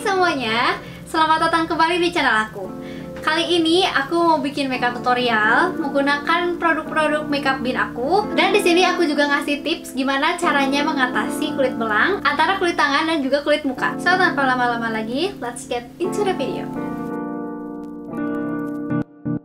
semuanya, selamat datang kembali di channel aku. Kali ini aku mau bikin makeup tutorial menggunakan produk-produk makeup bin aku. Dan di sini aku juga ngasih tips gimana caranya mengatasi kulit belang antara kulit tangan dan juga kulit muka. So, tanpa lama-lama lagi, let's get into the video.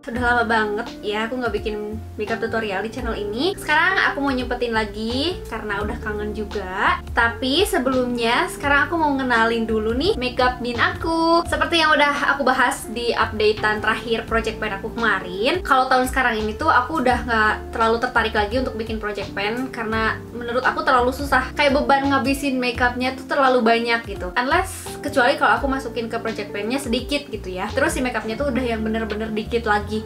Udah lama banget ya aku nggak bikin makeup tutorial di channel ini. Sekarang aku mau nyempetin lagi karena udah kangen juga. Tapi sebelumnya sekarang aku mau ngenalin dulu nih makeup bin aku. Seperti yang udah aku bahas di updatean terakhir project pan aku kemarin, kalau tahun sekarang ini tuh aku udah nggak terlalu tertarik lagi untuk bikin project pan karena menurut aku terlalu susah. Kayak beban ngabisin makeupnya tuh terlalu banyak gitu. Unless kecuali kalau aku masukin ke project pan-nya sedikit gitu ya. Terus si makeupnya tuh udah yang bener-bener dikit lagi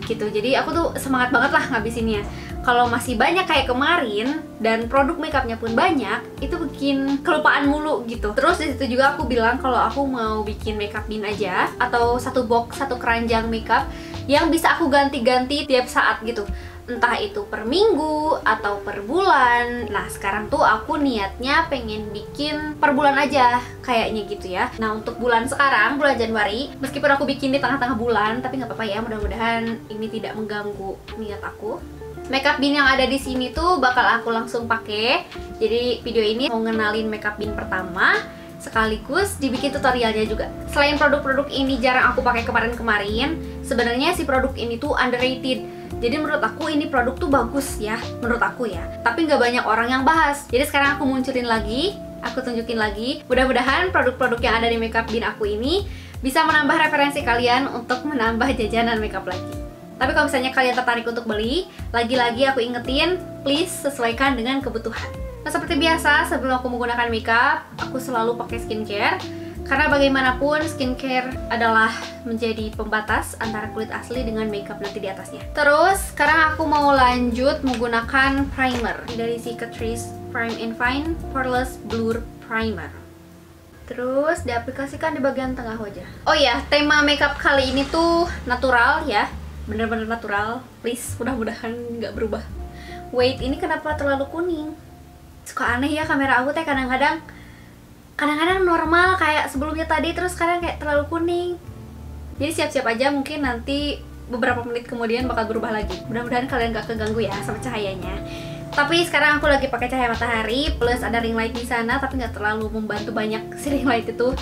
gitu. Jadi aku tuh semangat banget lah ngabisinnya. Kalau masih banyak kayak kemarin dan produk makeupnya pun banyak, itu bikin kelupaan mulu gitu. Terus di situ juga aku bilang kalau aku mau bikin makeup bin aja atau satu box, satu keranjang makeup yang bisa aku ganti-ganti tiap saat gitu. Entah itu per minggu atau per bulan. Nah sekarang tuh aku niatnya pengen bikin per bulan aja kayaknya gitu ya. Nah untuk bulan sekarang, bulan Januari, meskipun aku bikin di tengah-tengah bulan, tapi nggak apa-apa ya, mudah-mudahan ini tidak mengganggu niat aku. Makeup bin yang ada di sini tuh bakal aku langsung pakai. Jadi video ini mau ngenalin makeup bin pertama, sekaligus dibikin tutorialnya juga. Selain produk-produk ini jarang aku pakai kemarin-kemarin, sebenarnya si produk ini tuh underrated. Jadi menurut aku ini produk tuh bagus ya, menurut aku ya. Tapi nggak banyak orang yang bahas. Jadi sekarang aku munculin lagi, aku tunjukin lagi. Mudah-mudahan produk-produk yang ada di makeup bin aku ini bisa menambah referensi kalian untuk menambah jajanan makeup lagi. Tapi kalau misalnya kalian tertarik untuk beli, lagi-lagi aku ingetin, please sesuaikan dengan kebutuhan. Nah seperti biasa, sebelum aku menggunakan makeup, aku selalu pakai skincare. Karena bagaimanapun skincare adalah menjadi pembatas antara kulit asli dengan makeup nanti di atasnya. Terus sekarang aku mau lanjut menggunakan primer dari si Catrice Prime and Fine Poreless Blur Primer. Terus diaplikasikan di bagian tengah wajah. Oh ya, tema makeup kali ini tuh natural ya, bener-bener natural. Please, mudah-mudahan nggak berubah. Wait, ini kenapa terlalu kuning? Suka aneh ya kamera aku teh kadang-kadang normal kayak sebelumnya tadi, terus sekarang kayak terlalu kuning. Jadi siap-siap aja, mungkin nanti beberapa menit kemudian bakal berubah lagi. Mudah-mudahan kalian gak keganggu ya sama cahayanya. Tapi sekarang aku lagi pakai cahaya matahari plus ada ring light di sana, tapi nggak terlalu membantu banyak si ring light itu.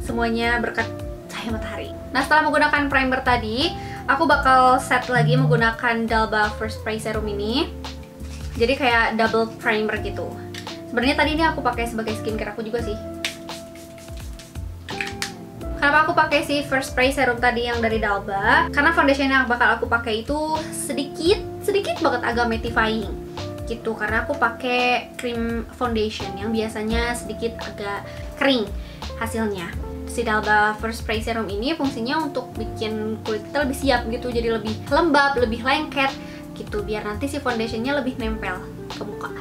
Semuanya berkat cahaya matahari. Nah setelah menggunakan primer tadi, aku bakal set lagi menggunakan Dalba First Spray Serum ini. Jadi kayak double primer gitu. Sebenarnya tadi ini aku pakai sebagai skincare aku juga sih. Kenapa aku pakai si First Spray Serum tadi yang dari Dalba? Karena foundation yang bakal aku pakai itu sedikit banget agak mattifying gitu. Karena aku pakai cream foundation yang biasanya sedikit agak kering hasilnya. Si Dalba First Spray Serum ini fungsinya untuk bikin kulit kita lebih siap gitu, jadi lebih lembab, lebih lengket gitu, biar nanti si foundationnya lebih nempel ke muka.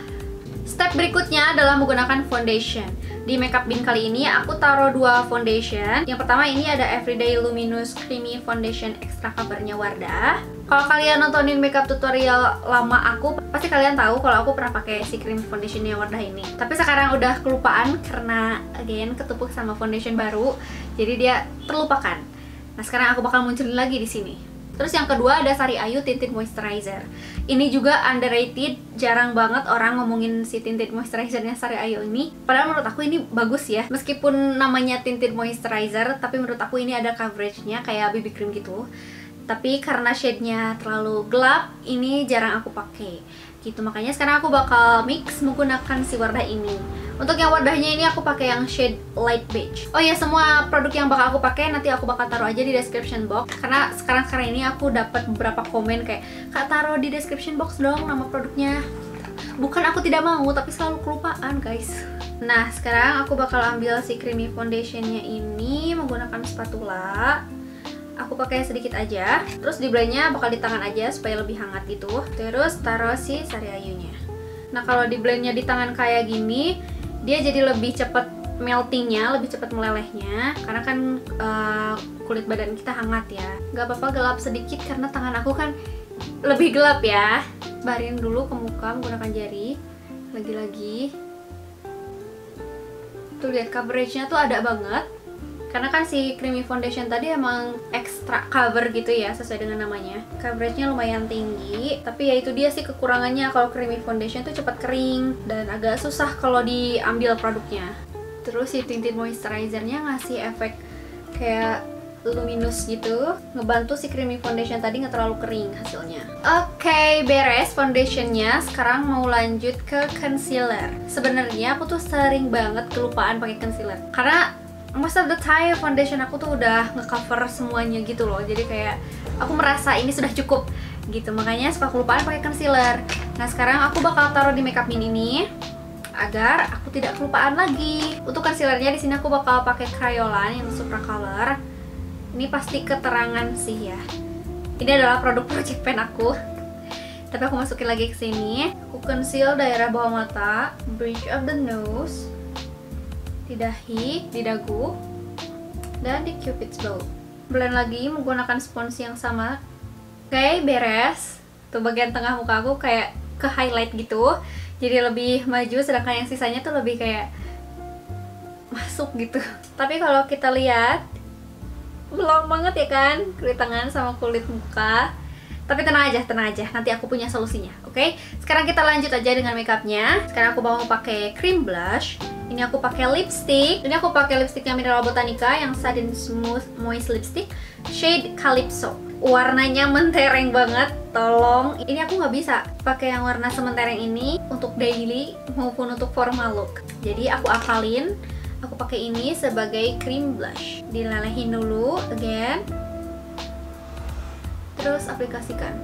Step berikutnya adalah menggunakan foundation. Di makeup bin kali ini aku taruh dua foundation. Yang pertama ini ada Everyday Luminous Creamy Foundation Extra Covernya Wardah. Kalau kalian nontonin makeup tutorial lama aku, pasti kalian tahu kalau aku pernah pakai si cream foundationnya Wardah ini. Tapi sekarang udah kelupaan karena again ketumpuk sama foundation baru, jadi dia terlupakan. Nah sekarang aku bakal munculin lagi di sini. Terus yang kedua ada Sari Ayu Tinted Moisturizer. Ini juga underrated, jarang banget orang ngomongin si tinted moisturizernya Sari Ayu ini. Padahal menurut aku ini bagus ya. Meskipun namanya tinted moisturizer, tapi menurut aku ini ada coveragenya kayak BB cream gitu. Tapi karena shade-nya terlalu gelap, ini jarang aku pakai. Gitu, makanya sekarang aku bakal mix menggunakan si Wardah ini. Untuk yang Wardahnya ini aku pakai yang shade light beige. Oh ya, semua produk yang bakal aku pakai nanti aku bakal taruh aja di description box. Karena sekarang ini aku dapat beberapa komen kayak, "Kak, taruh di description box dong nama produknya." Bukan aku tidak mau, tapi selalu kelupaan guys. Nah, sekarang aku bakal ambil si creamy foundationnya ini menggunakan spatula. Aku pakai sedikit aja. Terus di blendnya bakal di tangan aja supaya lebih hangat gitu. Terus taruh si Sari Ayunya. Nah kalau di blendnya di tangan kayak gini, dia jadi lebih cepet meltingnya, lebih cepet melelehnya. Karena kan kulit badan kita hangat ya. Gak apa-apa gelap sedikit karena tangan aku kan lebih gelap ya. Barin dulu ke muka menggunakan jari. Lagi-lagi. Tuh lihat coveragenya tuh ada banget. Karena kan si creamy foundation tadi emang extra cover gitu ya, sesuai dengan namanya. Coveragenya lumayan tinggi, tapi ya itu dia sih kekurangannya. Kalau creamy foundation tuh cepat kering dan agak susah kalau diambil produknya. Terus si tinted moisturizernya ngasih efek kayak luminous gitu, ngebantu si creamy foundation tadi nggak terlalu kering hasilnya. Oke, beres foundationnya. Sekarang mau lanjut ke concealer. Sebenarnya aku tuh sering banget kelupaan pakai concealer karena most of the time foundation aku tuh udah ngecover semuanya gitu loh. Jadi kayak aku merasa ini sudah cukup gitu, makanya suka kelupaan pakai concealer. Nah sekarang aku bakal taruh di makeup mini ini agar aku tidak kelupaan lagi. Untuk concealernya di sini aku bakal pakai Crayolan yang Supra Color. Ini pasti keterangan sih ya. Ini adalah produk project pen aku. Tapi aku masukin lagi ke sini. Aku conceal daerah bawah mata, bridge of the nose, di dahi, di dagu, dan di cupid's bow. Blend lagi menggunakan spons yang sama. Oke, beres. Tuh bagian tengah muka aku kayak ke highlight gitu, jadi lebih maju, sedangkan yang sisanya tuh lebih kayak masuk gitu. Tapi kalau kita lihat belum banget ya kan kulit tangan sama kulit muka. Tapi tenang aja, nanti aku punya solusinya. Oke, sekarang kita lanjut aja dengan makeupnya. Sekarang aku mau pakai cream blush. Ini aku pakai lipstick. Ini aku pakai lipsticknya Mineral Botanica yang Sudden Smooth Moist Lipstick shade Calypso. Warnanya mentereng banget, tolong. Ini aku nggak bisa pakai yang warna sementereng ini untuk daily maupun untuk formal look. Jadi aku akalin, aku pakai ini sebagai cream blush. Dilelehin dulu, again. Terus aplikasikan.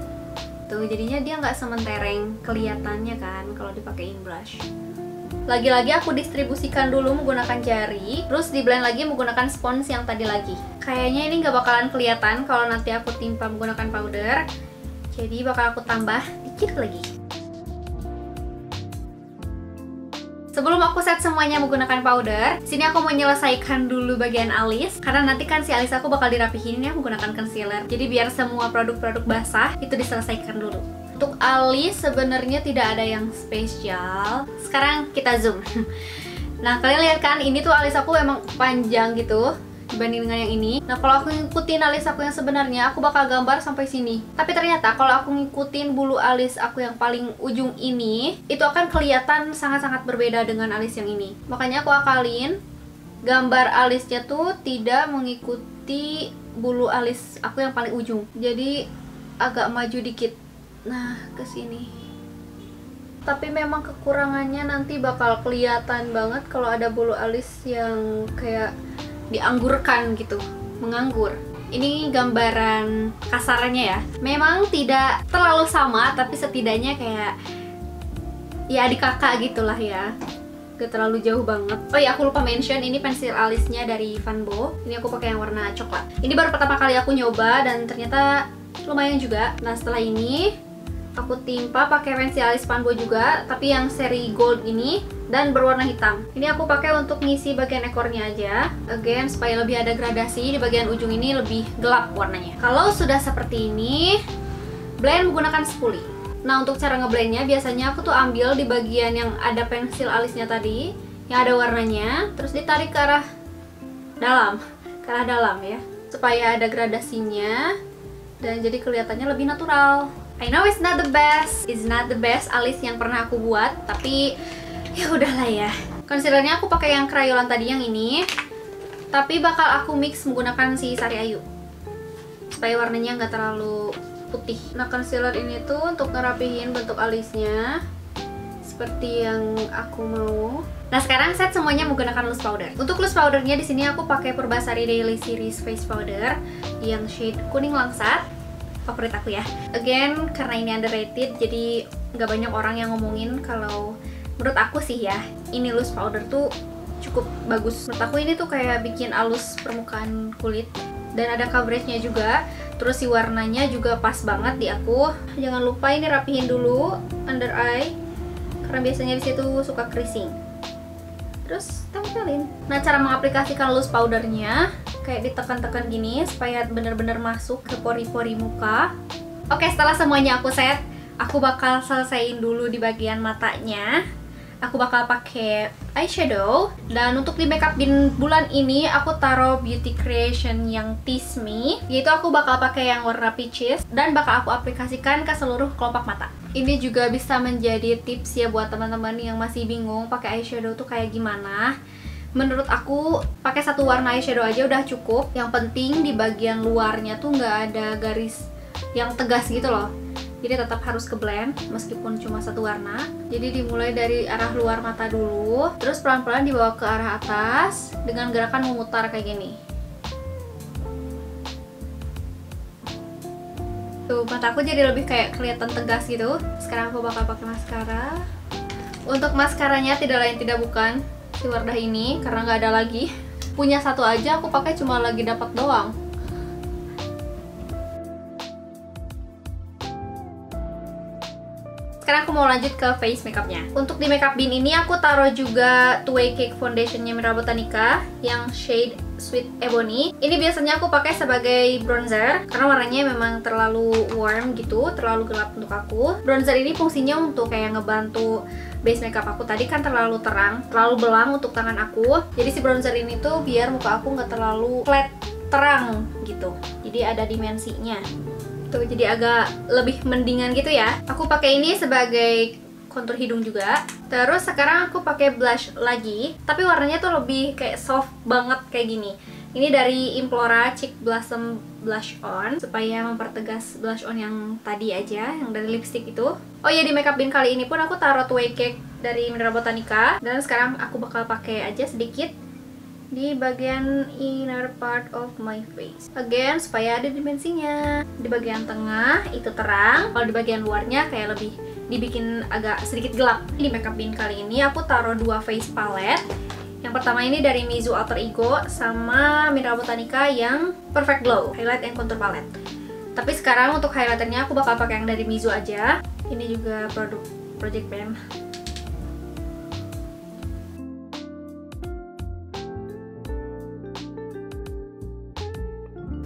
Tuh jadinya dia nggak sementereng kelihatannya kan kalau dipakein blush. Lagi-lagi aku distribusikan dulu menggunakan jari, terus di blend lagi menggunakan spons yang tadi lagi. Kayaknya ini nggak bakalan kelihatan kalau nanti aku timpa menggunakan powder, jadi bakal aku tambah dikit lagi. Sebelum aku set semuanya menggunakan powder, sini aku mau menyelesaikan dulu bagian alis, karena nanti kan si alis aku bakal dirapihin ya menggunakan concealer. Jadi biar semua produk-produk basah itu diselesaikan dulu. Untuk alis sebenarnya tidak ada yang spesial. Sekarang kita zoom. Nah kalian lihat kan, ini tuh alis aku emang panjang gitu dibanding dengan yang ini. Nah kalau aku ngikutin alis aku yang sebenarnya, aku bakal gambar sampai sini. Tapi ternyata kalau aku ngikutin bulu alis aku yang paling ujung ini, itu akan kelihatan sangat-sangat berbeda dengan alis yang ini. Makanya aku akalin gambar alisnya tuh tidak mengikuti bulu alis aku yang paling ujung. Jadi agak maju dikit. Nah, ke sini. Tapi memang kekurangannya nanti bakal kelihatan banget kalau ada bulu alis yang kayak dianggurkan gitu, menganggur. Ini gambaran kasarannya ya. Memang tidak terlalu sama, tapi setidaknya kayak ya adik kakak gitulah ya. Gak terlalu jauh banget. Oh ya, aku lupa mention, ini pensil alisnya dari Van Bo. Ini aku pakai yang warna coklat. Ini baru pertama kali aku nyoba dan ternyata lumayan juga. Nah, setelah ini aku timpa pakai pensil alis Van Bo juga, tapi yang seri gold ini dan berwarna hitam. Ini aku pakai untuk ngisi bagian ekornya aja. Again, supaya lebih ada gradasi, di bagian ujung ini lebih gelap warnanya. Kalau sudah seperti ini, blend menggunakan spoolie. Nah, untuk cara ngeblendnya biasanya aku tuh ambil di bagian yang ada pensil alisnya tadi, yang ada warnanya, terus ditarik ke arah dalam ya, supaya ada gradasinya dan jadi kelihatannya lebih natural. I know it's not the best alis yang pernah aku buat, tapi ya udahlah ya. Concealernya aku pakai yang Crayolan tadi yang ini, tapi bakal aku mix menggunakan si Sari Ayu supaya warnanya nggak terlalu putih. Nah, concealer ini tuh untuk ngerapihin bentuk alisnya seperti yang aku mau. Nah, sekarang set semuanya menggunakan loose powder. Untuk loose powdernya di sini aku pakai Purbasari Daily Series Face Powder yang shade kuning langsat. Favorit aku ya. Again, karena ini underrated, jadi nggak banyak orang yang ngomongin. Kalau menurut aku sih ya, ini loose powder tuh cukup bagus. Menurut aku ini tuh kayak bikin halus permukaan kulit dan ada coveragenya juga. Terus si warnanya juga pas banget di aku. Jangan lupa ini rapihin dulu under eye, karena biasanya di situ suka creasing. Terus tempelin. Nah, cara mengaplikasikan loose powdernya kayak ditekan-tekan gini supaya benar-benar masuk ke pori-pori muka. Oke, setelah semuanya aku set, aku bakal selesaiin dulu di bagian matanya. aku bakal pakai eyeshadow. Dan untuk di makeup bin bulan ini aku taruh Beauty Creation yang Tease Me, yaitu aku bakal pakai yang warna peaches dan bakal aku aplikasikan ke seluruh kelopak mata. Ini juga bisa menjadi tips ya buat teman-teman yang masih bingung pakai eyeshadow tuh kayak gimana. Menurut aku pakai satu warna eyeshadow aja udah cukup. Yang penting di bagian luarnya tuh nggak ada garis yang tegas gitu loh. Jadi tetap harus ke blend meskipun cuma satu warna. Jadi dimulai dari arah luar mata dulu, terus pelan-pelan dibawa ke arah atas dengan gerakan memutar kayak gini. Tuh, mataku jadi lebih kayak kelihatan tegas gitu. Sekarang aku bakal pakai maskara. Untuk maskaranya tidak lain tidak bukan si Wardah ini, karena nggak ada lagi. Punya satu aja, aku pakai cuma lagi dapat doang. Sekarang aku mau lanjut ke face makeupnya. Untuk di makeup bin ini aku taruh juga Two Way Cake Foundationnya Mineral Botanica yang shade Sweet Ebony. Ini biasanya aku pakai sebagai bronzer karena warnanya memang terlalu warm gitu, terlalu gelap untuk aku. Bronzer ini fungsinya untuk kayak ngebantu base makeup aku tadi kan terlalu terang, terlalu belang untuk tangan aku. Jadi si bronzer ini tuh biar muka aku nggak terlalu flat terang gitu. Jadi ada dimensinya. Tuh, jadi agak lebih mendingan gitu ya. Aku pakai ini sebagai kontur hidung juga. Terus sekarang aku pakai blush lagi, tapi warnanya tuh lebih kayak soft banget kayak gini. Ini dari Implora Cheek Blossom Blush On, supaya mempertegas blush on yang tadi aja, yang dari lipstick itu. Oh ya, di makeup bin kali ini pun aku taruh Two Way Cake dari Mineral Botanica. Dan sekarang aku bakal pakai aja sedikit di bagian inner part of my face. Again, supaya ada dimensinya. Di bagian tengah itu terang, kalau di bagian luarnya kayak lebih dibikin agak sedikit gelap. Di makeup bin kali ini aku taruh dua face palette. Yang pertama ini dari Mizu Alter Ego sama Mineral Botanica yang Perfect Glow Highlight and Contour Palette. Tapi sekarang untuk highlighternya aku bakal pakai yang dari Mizu aja. Ini juga produk Project Pen.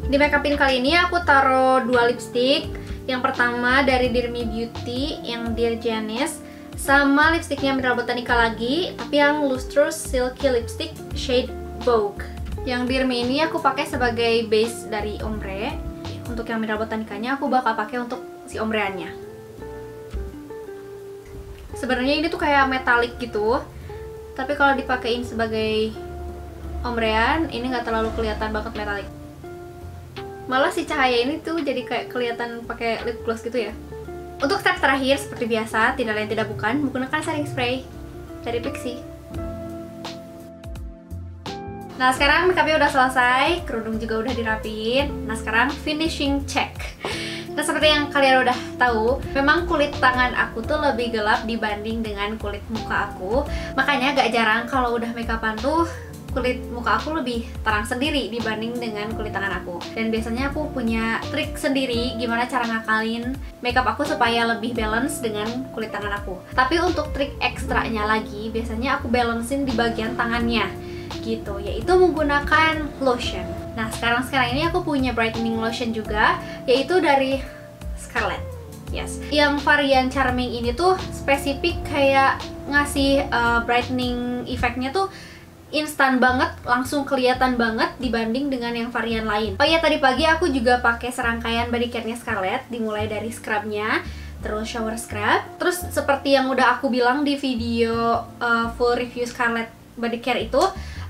Di makeup bin kali ini aku taruh dua lipstick. Yang pertama dari Dear Me Beauty yang Dear Janice, sama lipstiknya Mineral Botanica lagi, tapi yang Lustrous Silky Lipstick shade Vogue. Yang Dear Me ini aku pakai sebagai base dari ombre. Untuk yang Mineral Botanicanya aku bakal pakai untuk si ombreannya. Sebenarnya ini tuh kayak metalik gitu, tapi kalau dipakein sebagai ombrean ini nggak terlalu kelihatan banget metalik. Malah si cahaya ini tuh jadi kayak kelihatan pakai lip gloss gitu ya. Untuk step terakhir seperti biasa, tidak lain tidak bukan menggunakan setting spray dari Pixi. Nah, sekarang makeupnya udah selesai, kerudung juga udah dirapiin. Nah, sekarang finishing check. Nah, seperti yang kalian udah tahu, memang kulit tangan aku tuh lebih gelap dibanding dengan kulit muka aku. Makanya gak jarang kalau udah makeupan tuh kulit muka aku lebih terang sendiri dibanding dengan kulit tangan aku. Dan biasanya aku punya trik sendiri gimana cara ngakalin makeup aku supaya lebih balance dengan kulit tangan aku. Tapi untuk trik ekstranya lagi, biasanya aku balancein di bagian tangannya gitu, yaitu menggunakan lotion. Nah, sekarang ini aku punya brightening lotion juga, yaitu dari Scarlett. Yes, yang varian Charming ini tuh spesifik kayak ngasih brightening efeknya tuh instan banget, langsung kelihatan banget dibanding dengan yang varian lain. Oh iya, tadi pagi aku juga pakai serangkaian body care-nya Scarlett, dimulai dari scrubnya, terus shower scrub. Terus seperti yang udah aku bilang di video full review Scarlett body care itu,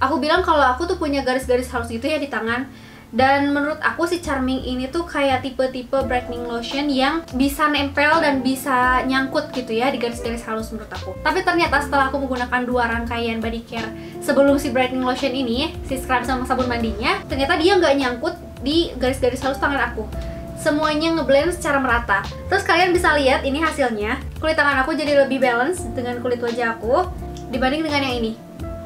aku bilang kalau aku tuh punya garis-garis halus gitu ya di tangan. Dan menurut aku si Charming ini tuh kayak tipe-tipe brightening lotion yang bisa nempel dan bisa nyangkut gitu ya di garis-garis halus menurut aku. Tapi ternyata setelah aku menggunakan dua rangkaian body care sebelum si brightening lotion ini, si scrub sama sabun mandinya, ternyata dia nggak nyangkut di garis-garis halus tangan aku. Semuanya ngeblend secara merata. Terus kalian bisa lihat ini hasilnya. Kulit tangan aku jadi lebih balance dengan kulit wajah aku dibanding dengan yang ini.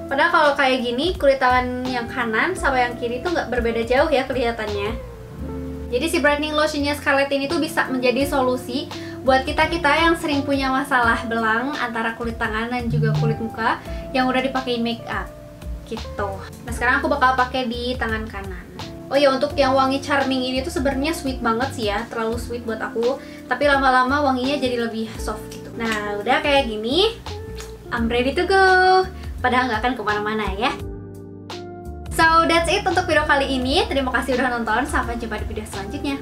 Padahal kalau kayak gini, kulit tangan yang kanan sama yang kiri tuh nggak berbeda jauh ya kelihatannya. Jadi si brightening lotionnya Scarlett ini tuh bisa menjadi solusi buat kita-kita yang sering punya masalah belang antara kulit tangan dan juga kulit muka yang udah dipakein make up gitu. Nah, sekarang aku bakal pakai di tangan kanan. Oh ya, untuk yang wangi Charming ini tuh sebenarnya sweet banget sih ya, terlalu sweet buat aku. Tapi lama-lama wanginya jadi lebih soft gitu. Nah, udah kayak gini. I'm ready to go. Padahal nggak akan kemana-mana ya. So that's it untuk video kali ini. Terima kasih udah nonton. Sampai jumpa di video selanjutnya.